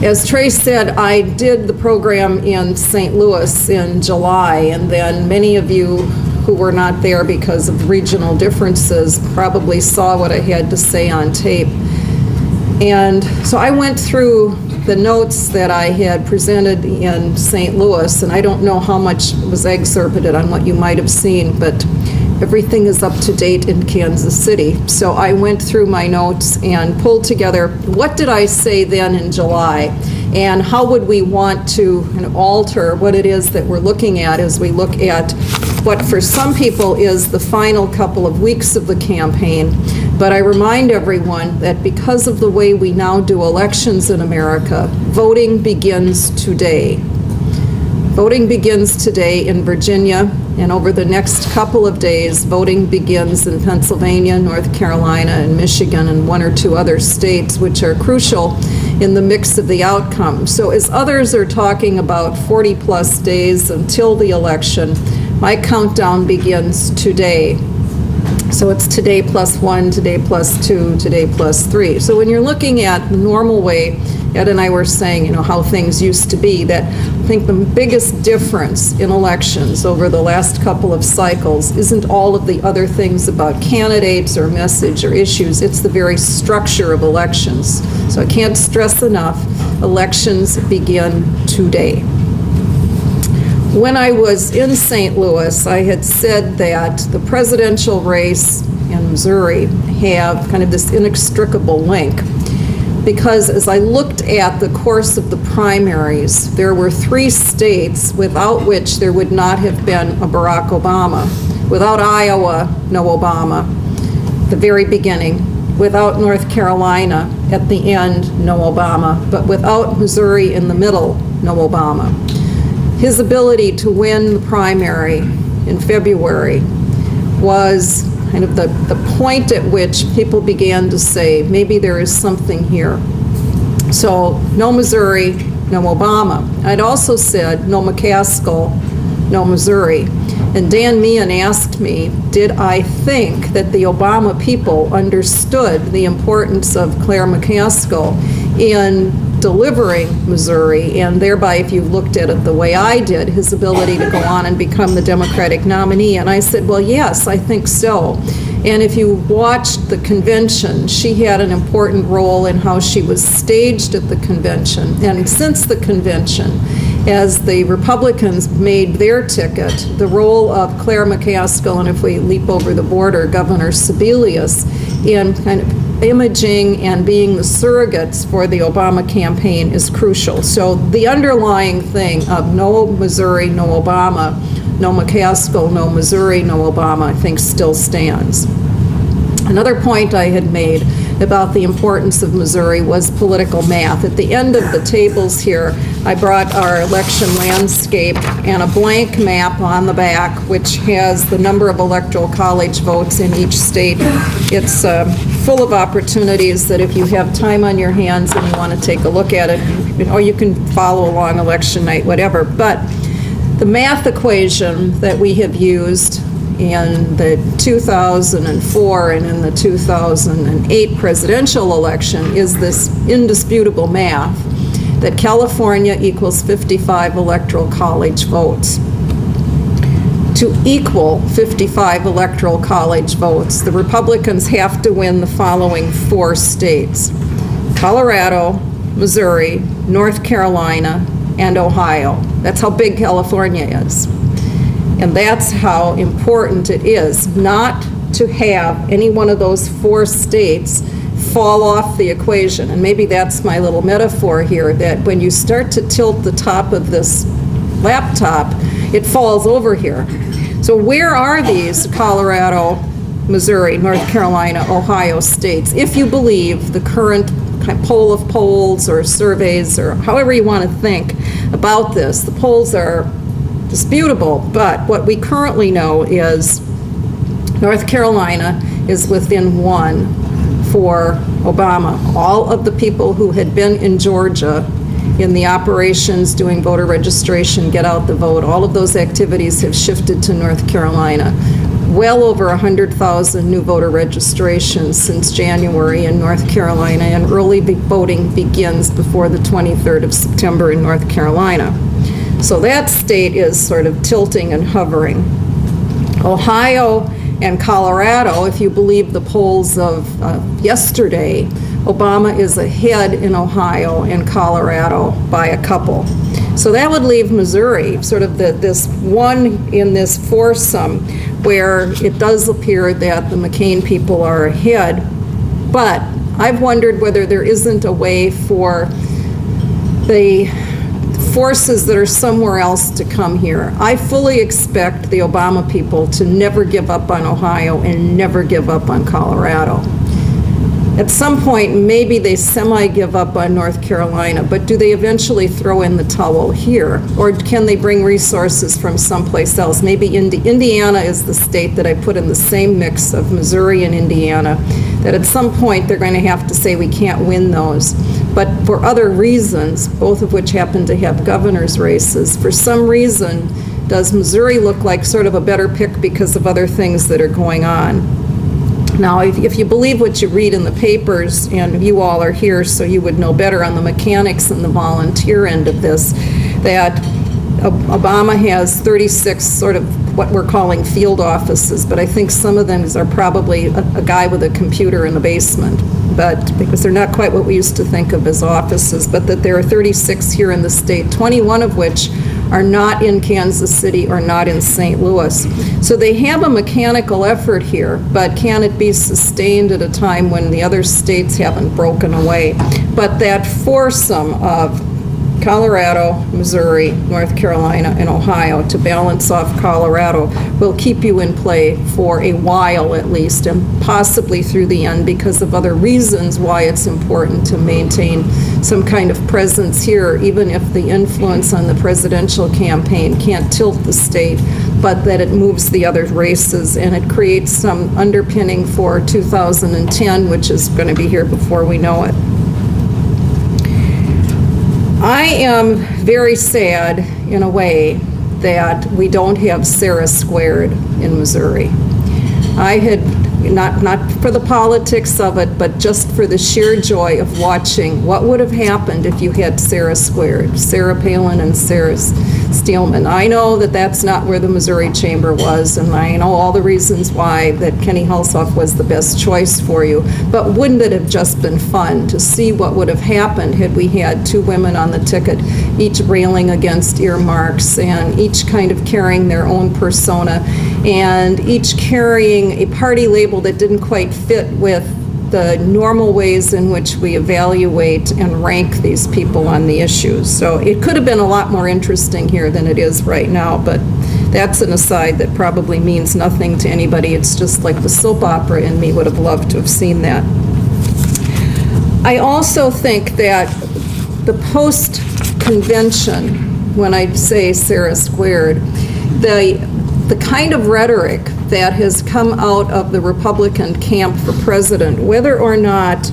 As Trey said, I did the program in St. Louis in July, and then many of you who were not there because of regional differences probably saw what I had to say on tape. And so I went through the notes that I had presented in St. Louis, and I don't know how much was excerpted on what you might have seen, but everything is up to date in Kansas City. So I went through my notes and pulled together what did I say then in July, and how would we want to kind of alter what it is that we're looking at as we look at what for some people is the final couple of weeks of the campaign. But I remind everyone that because of the way we now do elections in America, voting begins today. Voting begins today in Virginia, and over the next couple of days, voting begins in Pennsylvania, North Carolina, and Michigan, and one or two other states, which are crucial in the mix of the outcome. So as others are talking about 40-plus days until the election, my countdown begins today. So it's today plus 1, today plus 2, today plus 3. So when you're looking at the normal way, Ed and I were saying, how things used to be, that I think the biggest difference in elections over the last couple of cycles isn't all of the other things about candidates or message or issues, it's the very structure of elections. So I can't stress enough, elections begin today. When I was in St. Louis, I had said that the presidential race in Missouri have kind of this inextricable link, because as I looked at the course of the primaries, there were 3 states without which there would not have been a Barack Obama. Without Iowa, no Obama, at the very beginning. Without North Carolina, at the end, no Obama. But without Missouri in the middle, no Obama. His ability to win the primary in February was kind of the point at which people began to say, maybe there is something here. So no Missouri, no Obama. I'd also said no McCaskill, no Missouri. And Dan Meehan asked me, did I think that the Obama people understood the importance of Claire McCaskill in delivering Missouri, and thereby, if you looked at it the way I did, his ability to go on and become the Democratic nominee. And I said, well, yes, I think so. And if you watched the convention, she had an important role in how she was staged at the convention. And since the convention, as the Republicans made their ticket, the role of Claire McCaskill, and if we leap over the border, Governor Sebelius, in kind of imaging and being the surrogates for the Obama campaign is crucial. So the underlying thing of no Missouri, no Obama, no McCaskill, no Missouri, no Obama, I think still stands. Another point I had made about the importance of Missouri was political math. At the end of the tables here, I brought our election landscape and a blank map on the back, which has the number of electoral college votes in each state. It's full of opportunities that if you have time on your hands and you want to take a look at it, or you can follow along election night, whatever. But the math equation that we have used in the 2004 and in the 2008 presidential election is this indisputable math that California equals 55 electoral college votes. To equal 55 electoral college votes, the Republicans have to win the following 4 states: Colorado, Missouri, North Carolina, and Ohio. That's how big California is. And that's how important it is not to have any one of those 4 states fall off the equation. And maybe that's my little metaphor here, that when you start to tilt the top of this laptop, it falls over here. So where are these Colorado, Missouri, North Carolina, Ohio states, if you believe the current poll of polls or surveys or however you want to think about this? The polls are disputable, but what we currently know is North Carolina is within 1 for Obama. All of the people who had been in Georgia in the operations doing voter registration, get out the vote, all of those activities have shifted to North Carolina. well over 100,000 new voter registrations since January in North Carolina, and early voting begins before the 23rd of September in North Carolina. So that state is sort of tilting and hovering. Ohio and Colorado, if you believe the polls of yesterday, Obama is ahead in Ohio and Colorado by a couple. So that would leave Missouri, sort of this one in this foursome where it does appear that the McCain people are ahead. But I've wondered whether there isn't a way for the forces that are somewhere else to come here. I fully expect the Obama people to never give up on Ohio and never give up on Colorado. At some point, maybe they semi-give up on North Carolina, but do they eventually throw in the towel here? Or can they bring resources from someplace else? Maybe Indiana is the state that I put in the same mix of Missouri and Indiana, that at some point they're going to have to say we can't win those. But for other reasons, both of which happen to have governor's races, for some reason, does Missouri look like sort of a better pick because of other things that are going on? Now, if you believe what you read in the papers, and you all are here so you would know better on the mechanics and the volunteer end of this, that Obama has 36 sort of what we're calling field offices, but I think some of them are probably a guy with a computer in the basement, but because they're not quite what we used to think of as offices, but that there are 36 here in the state, 21 of which are not in Kansas City or not in St. Louis. So they have a mechanical effort here, but can it be sustained at a time when the other states haven't broken away? But that foursome of Colorado, Missouri, North Carolina, and Ohio to balance off Colorado will keep you in play for a while at least, and possibly through the end because of other reasons why it's important to maintain some kind of presence here, even if the influence on the presidential campaign can't tilt the state, but that it moves the other races and it creates some underpinning for 2010, which is going to be here before we know it. I am very sad, in a way, that we don't have Sarah squared in Missouri. I had, not for the politics of it, but just for the sheer joy of watching what would have happened if you had Sarah squared, Sarah Palin and Sarah Steelman. I know that that's not where the Missouri Chamber was, and I know all the reasons why that Kenny Hulshoff was the best choice for you, but wouldn't it have just been fun to see what would have happened had we had two women on the ticket, each railing against earmarks and each kind of carrying their own persona and each carrying a party label that didn't quite fit with the normal ways in which we evaluate and rank these people on the issues. So it could have been a lot more interesting here than it is right now, but that's an aside that probably means nothing to anybody. It's just like the soap opera in me would have loved to have seen that. I also think that the post-convention, when I say Sarah squared, the kind of rhetoric that has come out of the Republican camp for president, whether or not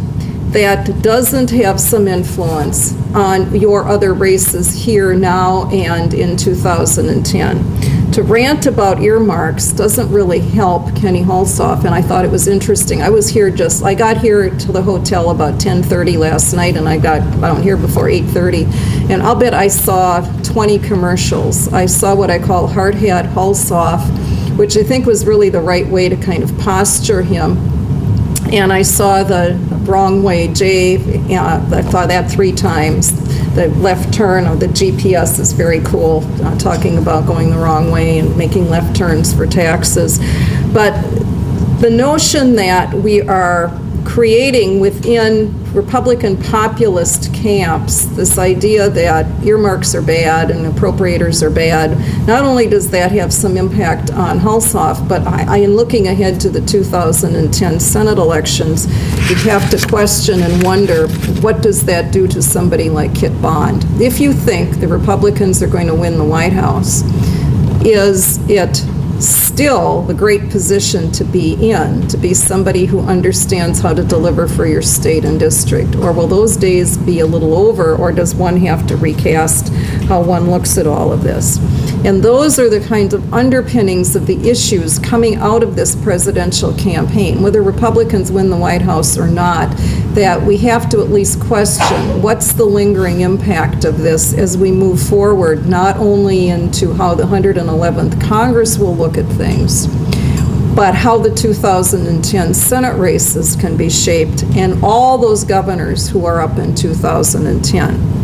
that doesn't have some influence on your other races here now and in 2010. To rant about earmarks doesn't really help Kenny Hulshoff, and I thought it was interesting. I got here to the hotel about 10:30 last night, and I got down here before 8:30, and I'll bet I saw 20 commercials. I saw what I call hard hat Hulshoff, which I think was really the right way to kind of posture him. And I saw the wrong way Jay, I saw that 3 times. The left turn of the GPS is very cool, talking about going the wrong way and making left turns for taxes. But the notion that we are creating within Republican populist camps this idea that earmarks are bad and appropriators are bad, not only does that have some impact on Hulshoff, but I am looking ahead to the 2010 Senate elections. You have to question and wonder, what does that do to somebody like Kit Bond? If you think the Republicans are going to win the White House, is it still the great position to be in, to be somebody who understands how to deliver for your state and district? Or will those days be a little over, or does one have to recast how one looks at all of this? And those are the kinds of underpinnings of the issues coming out of this presidential campaign, whether Republicans win the White House or not, that we have to at least question what's the lingering impact of this as we move forward, not only into how the 111th Congress will look at things, but how the 2010 Senate races can be shaped and all those governors who are up in 2010.